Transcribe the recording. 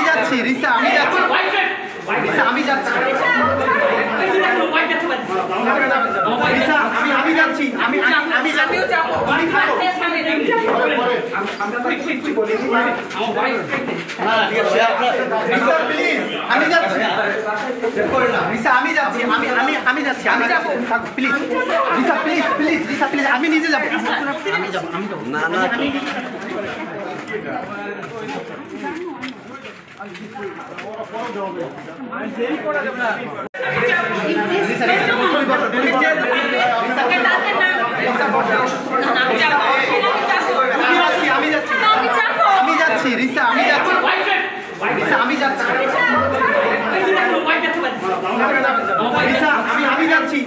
যাচ্ছি রিসা, আমি যাচ্ছি রিসা, আমি যাচ্ছি রিসা, আমি যাচ্ছি, আমি নিজে যাবো, না না আমি যাচ্ছি রিসা, আমি যাচ্ছি রিসা, আমি যাচ্ছি রিসা, আমি যাচ্ছি,